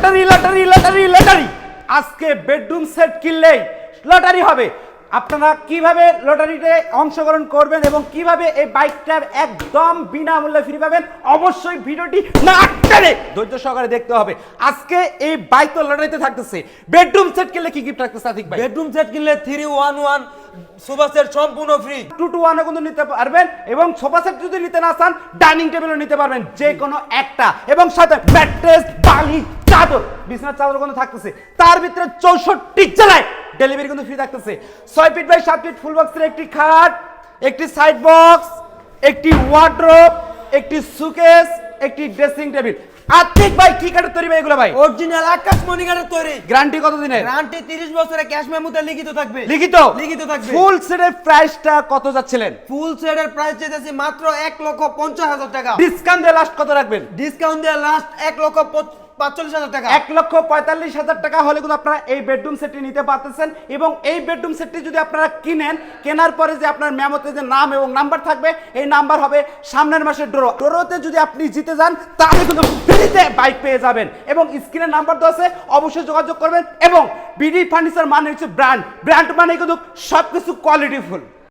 Lottery lottery lottery lottery আজকে bedroom set কিনলেই lottery হবে। আপনারা কিভাবে লটারিতে অংশগ্রহণ করবেন এবং কিভাবে এই বাইকটার একদম বিনামূল্যে ফ্রি পাবেন, অবশ্যই ভিডিওটি না টেনে ধৈর্য সহকারে দেখতে হবে। আজকে এই বাইক তো লটারিতে থাকতেছে। বেডরুম সেট কিনলে কি গিফট থাকতেছে আতিক ভাই? বেডরুম সেট কিনলে 311 সোফা সেট সম্পূর্ণ ফ্রি। 2-1 কিন্তু নিতে পারবেন এবং সোফা সেট যদি নিতে না চান ডাইনিং টেবিলও নিতে পারবেন, যে কোনো একটা, এবং সাথে ম্যাট্রেস, বালিশ, চাদর, বিছানার চাদর কিন্তু থাকতেছে। তার ভিতরে 64 জেলায় ডেলিভারি কিন্তু ফ্রি থাকতেছে। 6 ফিট বাই 7 ফিট ফুল বক্সের একটি খাট, একটি সাইড বক্স, একটি ওয়ার্ড্রোব, একটি সুকেস, একটি ড্রেসিং টেবিল। আতিক ভাই কি কাঠের তৈরি ভাই এগুলো ভাই? অরিজিনাল আকাশমণি কাঠের তৈরি। গ্যারান্টি কত দিনের? গ্যারান্টি 30 বছরের ক্যাশ মেমোতে লিখিত থাকবে। লিখিত লিখিত থাকবে। ফুল সেটের প্রাইসটা কত যাচ্ছিলেন? ফুল সেটের প্রাইস চাইতেছি মাত্র 1,50,000 টাকা। ডিসকাউন্ট দিয়ে লাস্ট কত রাখবেন? ডিসকাউন্ট দিয়ে লাস্ট 1,45,000 টাকা। 1,45,000 টাকা হলে কিন্তু আপনারা এই বেডরুম সেটটি নিতে পারতেছেন। এবং এই বেডরুম সেটটি যদি আপনারা কিনেন, কেনার পরে যে আপনার মেমোতে যে নাম এবং নাম্বার থাকবে, এই নাম্বার হবে সামনের মাসের ড্রোতে যদি আপনি জিতে যান তাহলে কিন্তু ফ্রিতে বাইক পেয়ে যাবেন। এবং স্ক্রিনের নাম্বার তো আছে, অবশ্যই যোগাযোগ করবেন। এবং বিডি ফার্নিচার মানে হচ্ছে ব্র্যান্ড মানে কিন্তু সবকিছু কোয়ালিটিফুল।